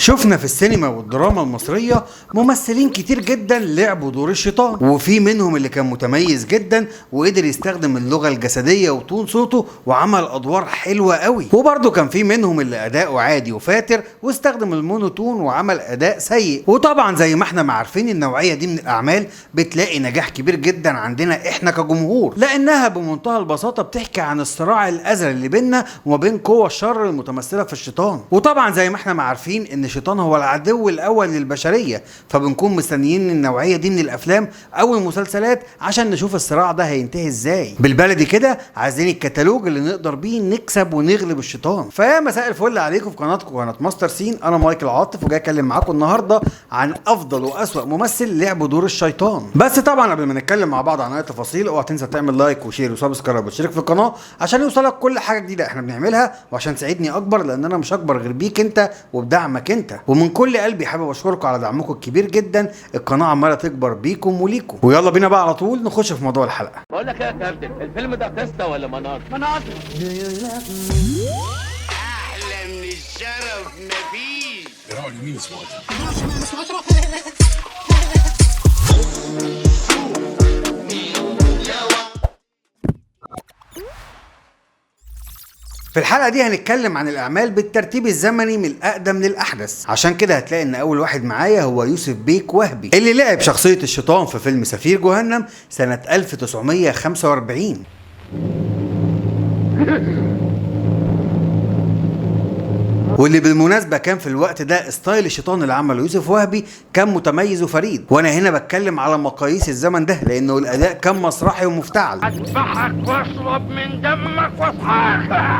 شفنا في السينما والدراما المصرية ممثلين كتير جدا لعبوا دور الشيطان، وفي منهم اللي كان متميز جدا وقدر يستخدم اللغة الجسدية وتون صوته وعمل أدوار حلوة قوي، وبرضه كان في منهم اللي أداؤه عادي وفاتر واستخدم المونوتون وعمل أداء سيء. وطبعا زي ما احنا عارفين النوعية دي من الأعمال بتلاقي نجاح كبير جدا عندنا احنا كجمهور، لأنها بمنتهى البساطة بتحكي عن الصراع الأزلي اللي بيننا وما بين قوى الشر المتمثلة في الشيطان. وطبعا زي ما احنا عارفين ان الشيطان هو العدو الاول للبشريه، فبنكون مستنيين النوعيه دي من الافلام او المسلسلات عشان نشوف الصراع ده هينتهي ازاي. بالبلدي كده عايزين الكتالوج اللي نقدر بيه نكسب ونغلب الشيطان. فيا مساء الفل عليكم في قناتكم قناه ماستر سين، انا مايكل عاطف وجاي اتكلم معاكم النهارده عن افضل واسوأ ممثل لعب دور الشيطان. بس طبعا قبل ما نتكلم مع بعض عن اي تفاصيل اوعى تنسى تعمل لايك وشير وسبسكرايب وتشترك في القناه عشان يوصلك كل حاجه جديده احنا بنعملها، وعشان تساعدني اكبر لان انا مش اكبر غير بيك انت وبدعمك انت. ومن كل قلبي حابب اشكركم على دعمكم الكبير جدا، القناه عماله تكبر بيكم وليكم. ويلا بينا بقى على طول نخش في موضوع الحلقه. بقول لك ايه يا كابتن، الفيلم ده قصه ولا مناظر؟ مناظر. احلى من الشرف مفيش. في الحلقة دي هنتكلم عن الأعمال بالترتيب الزمني من الأقدم للأحدث، عشان كده هتلاقي إن أول واحد معايا هو يوسف بيك وهبي اللي لعب شخصية الشيطان في فيلم سفير جهنم سنة 1945. واللي بالمناسبة كان في الوقت ده ستايل الشيطان اللي عمله يوسف وهبي كان متميز وفريد، وانا هنا بتكلم على مقاييس الزمن ده لانه الاداء كان مسرحي ومفتعل. اذبحك واشرب من دمك واصحاك.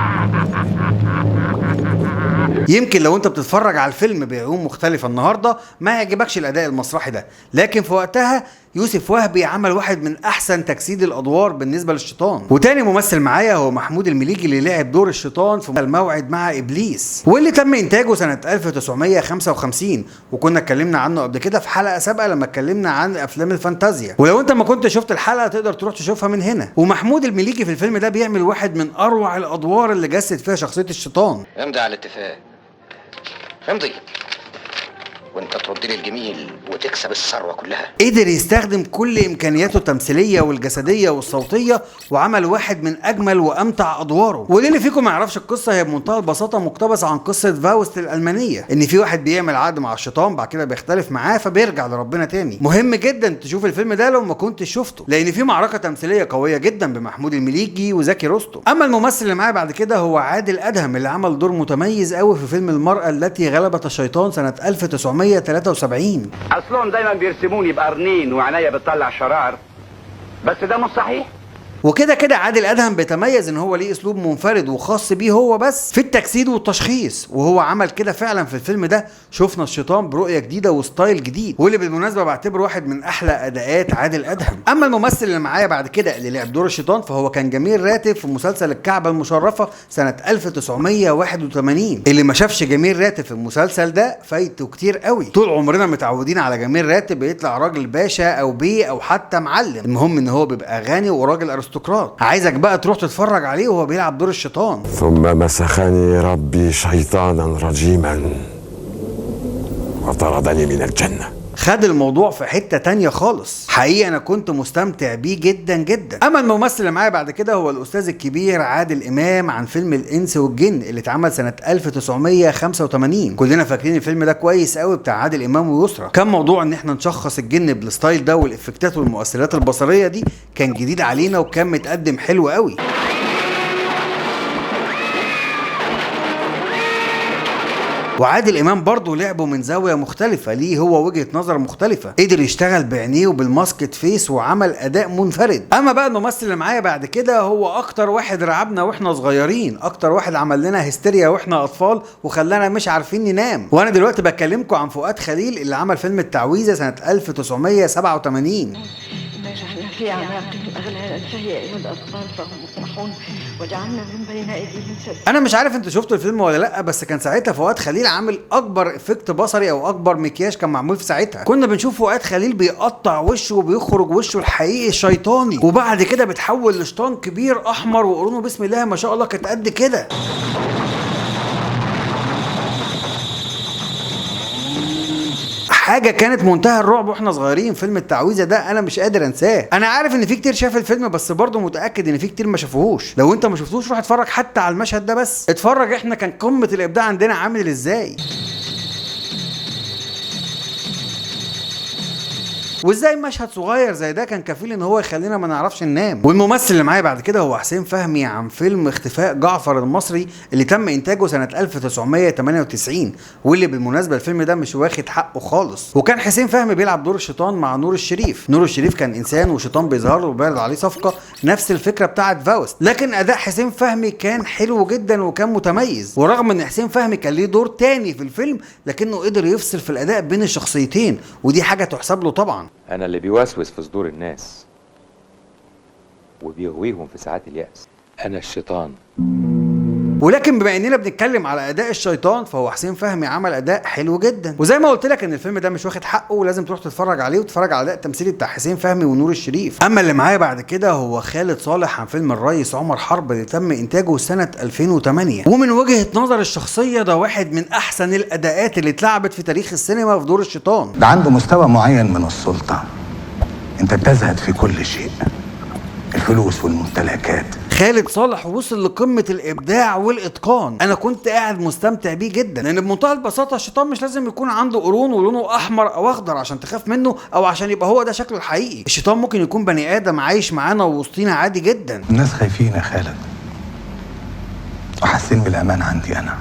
يمكن لو انت بتتفرج على الفيلم بعيون مختلفة النهاردة ما يعجبكش الاداء المسرحي ده، لكن في وقتها يوسف وهبي عمل واحد من احسن تجسيد الادوار بالنسبة للشيطان. وتاني ممثل معايا هو محمود المليجي اللي لعب دور الشيطان في الموعد مع ابليس، واللي تم انتاجه سنة 1955، وكنا اتكلمنا عنه قبل كده في حلقة سابقة لما اتكلمنا عن افلام الفانتازيا، ولو انت ما كنت شفت الحلقة تقدر تروح تشوفها من هنا. ومحمود المليجي في الفيلم ده بيعمل واحد من اروع الادوار اللي جسد فيها شخصية الشيطان. امضي على الاتفاق، امضي وانت ترد لي الجميل وتكسب الثروه كلها. قدر يستخدم كل امكانياته التمثيليه والجسديه والصوتيه وعمل واحد من اجمل وامتع ادواره. واللي فيكم ما يعرفش القصه هي بمنتهى البساطه مقتبسه عن قصه فاوست الالمانيه، ان في واحد بيعمل عقد مع الشيطان بعد كده بيختلف معاه فبيرجع لربنا تاني. مهم جدا تشوف الفيلم ده لو ما كنتش شفته، لان في معركه تمثيليه قويه جدا بمحمود المليجي وزكي رستم. اما الممثل اللي معايا بعد كده هو عادل ادهم اللي عمل دور متميز قوي في فيلم المراه التي غلبت الشيطان سنه 1973. اصلهم دايما بيرسموني بقرنين وعناية بتطلع شرار، بس ده مش صحيح. وكده كده عادل ادهم بيتميز ان هو ليه اسلوب منفرد وخاص بيه هو بس في التجسيد والتشخيص، وهو عمل كده فعلا في الفيلم ده. شفنا الشيطان برؤيه جديده وستايل جديد، واللي بالمناسبه بعتبره واحد من احلى اداءات عادل ادهم. اما الممثل اللي معايا بعد كده اللي لعب دور الشيطان فهو كان جميل راتب في مسلسل الكعبه المشرفه سنه 1981. اللي ما شافش جميل راتب في المسلسل ده فايته كتير قوي. طول عمرنا متعودين على جميل راتب بيطلع راجل باشا او بيه او حتى معلم، المهم ان هو بيبقى غني وراجل ارستقراط. عايزك بقى تروح تتفرج عليه وهو بيلعب دور الشيطان. ثم مسخني ربي شيطانا رجيما وطردني من الجنة. خد الموضوع في حتة تانية خالص، حقيقة أنا كنت مستمتع بيه جدا جدا. أما الممثل اللي معايا بعد كده هو الأستاذ الكبير عادل إمام عن فيلم الإنس والجن اللي اتعمل سنة 1985. كلنا فاكرين الفيلم ده كويس قوي بتاع عادل إمام ويسرا. كان موضوع إن إحنا نشخص الجن بالستايل ده والإفكتات والمؤثرات البصرية دي كان جديد علينا وكان متقدم حلو قوي. وعادل امام برضه لعبه من زاويه مختلفه، ليه هو وجهه نظر مختلفه، قدر يشتغل بعينيه وبالماسكت فيس وعمل اداء منفرد. اما بقى الممثل اللي معايا بعد كده هو اكتر واحد رعبنا واحنا صغيرين، اكتر واحد عمل لنا هستيريا واحنا اطفال وخلانا مش عارفين ننام. وانا دلوقتي بكلمكم عن فؤاد خليل اللي عمل فيلم التعويذه سنه 1987. جعلنا في أعناقهم أغلالا فهي إلى الأطفال فهم مطرحون وجعلنا من بين أيديهم سدا. أنا مش عارف أنت شفتوا الفيلم ولا لأ، بس كان ساعتها فؤاد خليل عامل أكبر إفكت بصري أو أكبر مكياج كان معمول في ساعتها. كنا بنشوف فؤاد خليل بيقطع وشه وبيخرج وشه الحقيقي الشيطاني، وبعد كده بتحول لشيطان كبير أحمر وقرونه بسم الله ما شاء الله كانت قد كده. حاجه كانت منتهى الرعب واحنا صغيرين. فيلم التعويذه ده انا مش قادر انساه. انا عارف ان في كتير شاف الفيلم، بس برضه متاكد ان في كتير ما شافوهوش. لو انت ما شفتوش روح اتفرج حتى على المشهد ده، بس اتفرج احنا كان قمه الابداع عندنا عامل ازاي، وازاي مشهد صغير زي ده كان كفيل ان هو يخلينا ما نعرفش ننام. والممثل اللي معايا بعد كده هو حسين فهمي عن فيلم اختفاء جعفر المصري اللي تم انتاجه سنه 1998، واللي بالمناسبه الفيلم ده مش واخد حقه خالص. وكان حسين فهمي بيلعب دور الشيطان مع نور الشريف. نور الشريف كان انسان وشيطان بيظهر له وبيعرض عليه صفقه، نفس الفكره بتاعه فاوست. لكن اداء حسين فهمي كان حلو جدا وكان متميز، ورغم ان حسين فهمي كان ليه دور تاني في الفيلم لكنه قدر يفصل في الاداء بين الشخصيتين، ودي حاجه تحسب له طبعا. أنا اللي بيوسوس في صدور الناس وبيغويهم في ساعات اليأس. أنا الشيطان. ولكن بما اننا بنتكلم على اداء الشيطان فهو حسين فهمي عمل اداء حلو جدا. وزي ما قلت لك ان الفيلم ده مش واخد حقه، ولازم تروح تتفرج عليه وتتفرج على الاداء التمثيلي بتاع حسين فهمي ونور الشريف. اما اللي معايا بعد كده هو خالد صالح عن فيلم الريس عمر حرب اللي تم انتاجه سنه 2008. ومن وجهه نظر الشخصيه ده واحد من احسن الاداءات اللي اتلعبت في تاريخ السينما في دور الشيطان. ده عنده مستوى معين من السلطه، انت بتزهد في كل شيء، الفلوس والممتلكات. خالد صالح وصل لقمة الإبداع والإتقان. أنا كنت قاعد مستمتع بيه جدا، لأن بمنتهى البساطة الشيطان مش لازم يكون عنده قرون ولونه أحمر أو أخضر عشان تخاف منه أو عشان يبقى هو ده شكله الحقيقي. الشيطان ممكن يكون بني آدم عايش معانا ووسطينا عادي جدا. الناس خايفين يا خالد وحاسين بالأمان عندي أنا.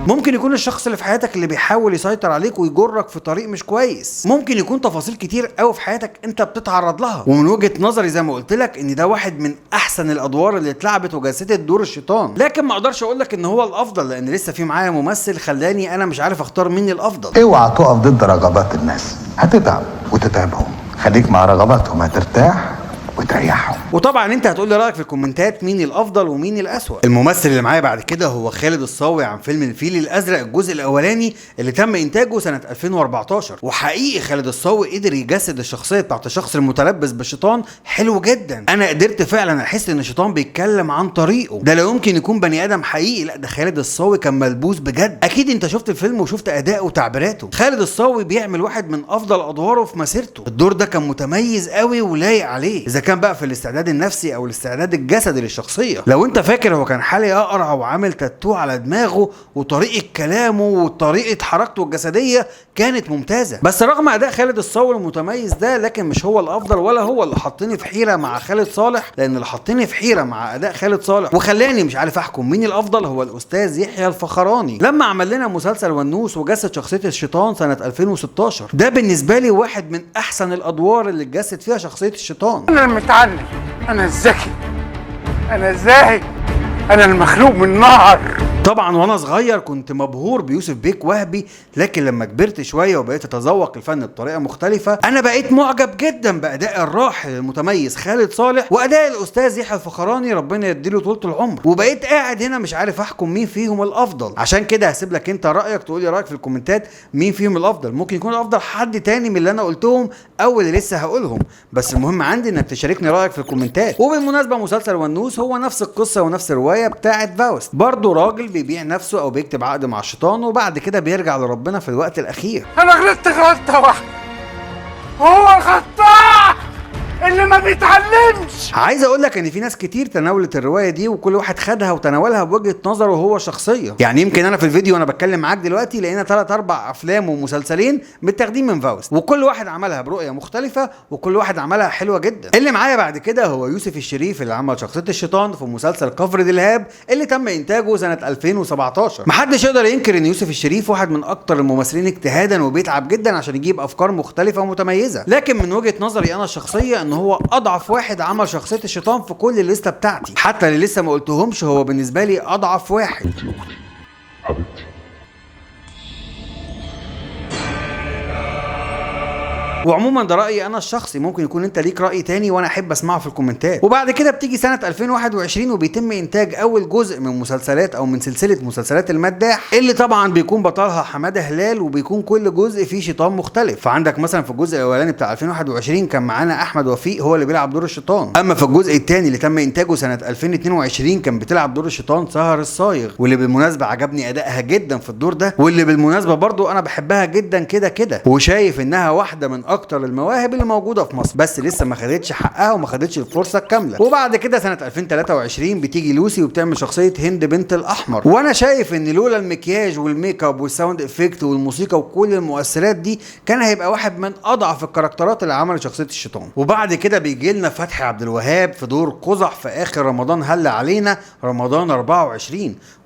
ممكن يكون الشخص اللي في حياتك اللي بيحاول يسيطر عليك ويجرك في طريق مش كويس. ممكن يكون تفاصيل كتير قوي في حياتك انت بتتعرض لها. ومن وجهة نظري زي ما قلت لك ان ده واحد من احسن الادوار اللي اتلعبت وجسدت دور الشيطان. لكن ما اقدرش اقول لك ان هو الافضل، لان لسه في معايا ممثل خلاني انا مش عارف اختار مين الافضل. اوعى تقف ضد رغبات الناس، هتتعب وتتعبهم. خليك مع رغباتهم هترتاح وتريحهم. وطبعا انت هتقول لي رايك في الكومنتات مين الافضل ومين الاسوأ. الممثل اللي معايا بعد كده هو خالد الصاوي عن فيلم الفيل الازرق الجزء الاولاني اللي تم انتاجه سنه 2014. وحقيقي خالد الصاوي قدر يجسد الشخصيه بتاعت الشخص المتلبس بالشيطان حلو جدا. انا قدرت فعلا احس ان الشيطان بيتكلم عن طريقه. ده لا يمكن يكون بني ادم حقيقي، لا ده خالد الصاوي كان ملبوس بجد. اكيد انت شفت الفيلم وشفت اداءه وتعبيراته. خالد الصاوي بيعمل واحد من افضل ادواره في مسيرته. الدور ده كان متميز قوي ولايق عليه، اذا كان بقى في الاستعداد النفسي او الاستعداد الجسدي للشخصيه. لو انت فاكر هو كان حالي اقرع وعامل تاتو على دماغه، وطريقه كلامه وطريقه حركته الجسديه كانت ممتازه. بس رغم اداء خالد الصاوي المتميز ده، لكن مش هو الافضل ولا هو اللي حطني في حيره مع خالد صالح. لان اللي حطني في حيره مع اداء خالد صالح وخلاني مش عارف احكم مين الافضل هو الاستاذ يحيى الفخراني، لما عمل لنا مسلسل ونوس وجسد شخصيه الشيطان سنه 2016. ده بالنسبه لي واحد من احسن الادوار اللي اتجسد فيها شخصيه الشيطان. انا المتعلم، انا الذكي، انا الزاهد، انا المخلوق من نار. طبعا وانا صغير كنت مبهور بيوسف بيك وهبي، لكن لما كبرت شويه وبقيت اتذوق الفن بطريقه مختلفه انا بقيت معجب جدا باداء الراحل المتميز خالد صالح واداء الاستاذ يحيى الفخراني ربنا يديله طولة العمر. وبقيت قاعد هنا مش عارف احكم مين فيهم الافضل. عشان كده هسيب لك انت رايك، تقول لي رايك في الكومنتات مين فيهم الافضل. ممكن يكون الافضل حد تاني من اللي انا قلتهم او اللي لسه هقولهم، بس المهم عندي انك تشاركني رايك في الكومنتات. وبالمناسبه مسلسل ونوس هو نفس القصه ونفس الروايه بتاعه فاوست، برضه راجل بيبيع نفسه او بيكتب عقد مع الشيطان وبعد كده بيرجع لربنا في الوقت الاخير. انا غلطت غلطه واحده، هو الخطاء اللي ما بيتعلمش. عايز اقول لك ان في ناس كتير تناولت الروايه دي وكل واحد خدها وتناولها بوجهه نظره هو شخصيه. يعني يمكن انا في الفيديو وانا بتكلم معاك دلوقتي لقينا 3 4 افلام ومسلسلين متاخدين من فاوست، وكل واحد عملها برؤيه مختلفه وكل واحد عملها حلوه جدا. اللي معايا بعد كده هو يوسف الشريف اللي عمل شخصيه الشيطان في مسلسل كفر دلهاب اللي تم انتاجه سنه 2017. محدش يقدر ينكر ان يوسف الشريف واحد من اكتر الممثلين اجتهادا وبيتعب جدا عشان يجيب افكار مختلفه ومتميزه، لكن من وجهه نظري انا الشخصيه ان هو اضعف واحد عمل شخصيه الشيطان في كل الليسته بتاعتي. حتى اللي لسه ما قلتهمش هو بالنسبه لي اضعف واحد. انت اختي حبيبتي. وعموما ده رايي انا الشخصي، ممكن يكون انت ليك راي تاني وانا احب اسمعه في الكومنتات. وبعد كده بتيجي سنه 2021 وبيتم انتاج اول جزء من مسلسلات او من سلسله مسلسلات المداح، اللي طبعا بيكون بطلها حماده هلال، وبيكون كل جزء فيه شيطان مختلف. فعندك مثلا في الجزء الاولاني بتاع 2021 كان معانا احمد وفيق هو اللي بيلعب دور الشيطان. اما في الجزء الثاني اللي تم انتاجه سنه 2022 كان بتلعب دور الشيطان سهر الصايغ، واللي بالمناسبه عجبني ادائها جدا في الدور ده، واللي بالمناسبه برضو انا بحبها جدا كده وشايف انها واحده من اكتر المواهب اللي موجوده في مصر، بس لسه ما خدتش حقها وما خدتش الفرصه الكامله. وبعد كده سنه 2023 بتيجي لوسي وبتعمل شخصيه هند بنت الاحمر، وانا شايف ان لولا المكياج والميك اب والساوند افكت والموسيقى وكل المؤثرات دي كان هيبقى واحد من اضعف الكاركترات اللي عملت شخصيه الشيطان. وبعد كده بيجي لنا فتحي عبد الوهاب في دور قزح في اخر رمضان هل علينا رمضان 24،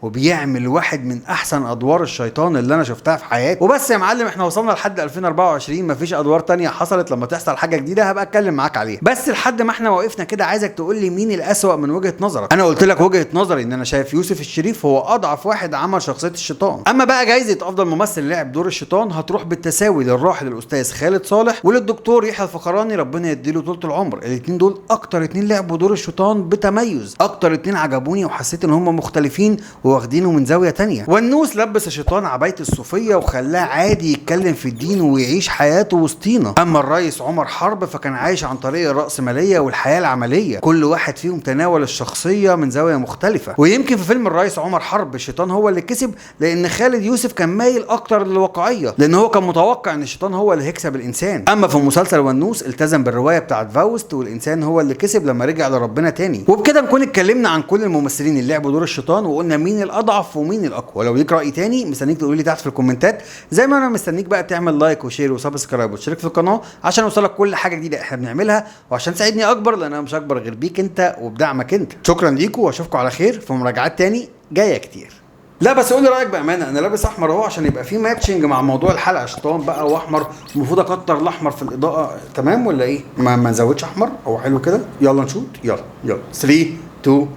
وبيعمل واحد من احسن ادوار الشيطان اللي انا شفتها في حياتي. وبس يا معلم احنا وصلنا لحد 2024، مفيش ادوار تانية حصلت. لما تحصل حاجه جديده هبقى اتكلم معاك عليها، بس لحد ما احنا وقفنا كده عايزك تقول لي مين الاسوأ من وجهه نظرك. انا قلت لك وجهه نظري ان انا شايف يوسف الشريف هو اضعف واحد عمل شخصيه الشيطان. اما بقى جايزه افضل ممثل لعب دور الشيطان هتروح بالتساوي للراحل الاستاذ خالد صالح وللدكتور يحيى الفخراني ربنا يديله طول العمر. الاثنين دول اكتر اتنين لعبوا دور الشيطان بتميز، اكتر اتنين عجبوني وحسيت ان هم مختلفين واخدينه من زاويه تانية. والنوس لبس الشيطان عبايه الصوفيه وخلاه عادي يتكلم في الدين ويعيش حياته وسطينا. اما الرئيس عمر حرب فكان عايش عن طريق الرأسمالية والحياه العمليه، كل واحد فيهم تناول الشخصيه من زاويه مختلفه. ويمكن في فيلم الرئيس عمر حرب الشيطان هو اللي كسب، لان خالد يوسف كان مايل اكتر للواقعيه، لان هو كان متوقع ان الشيطان هو اللي هيكسب الانسان. اما في مسلسل ونوس التزم بالروايه بتاعت فاوست، والانسان هو اللي كسب لما رجع لربنا تاني. وبكده نكون اتكلمنا عن كل الممثلين اللي لعبوا دور الشيطان وقلنا مين الاضعف ومين الاقوى. لو ليك راي تاني مستنيك تقول لي تحت في الكومنتات، زي ما انا مستنيك بقى تعمل لايك وشير وسبسكرايب وتشترك في القناه عشان اوصلك كل حاجه جديده احنا بنعملها، وعشان تساعدني اكبر لان انا مش اكبر غير بيك انت وبدعمك انت. شكرا ليكم واشوفكم على خير في مراجعات تاني جايه كتير. لا بس قول لي رايك بامانه، انا لابس احمر اهو عشان يبقى في ماتشنج مع موضوع الحلقه، شيطان بقى واحمر، المفروض اكتر الاحمر في الاضاءه تمام ولا ايه؟ ما نزودش احمر او حلو كده؟ يلا نشوت، يلا 3 2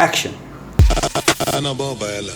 اكشن. انا بابا يلا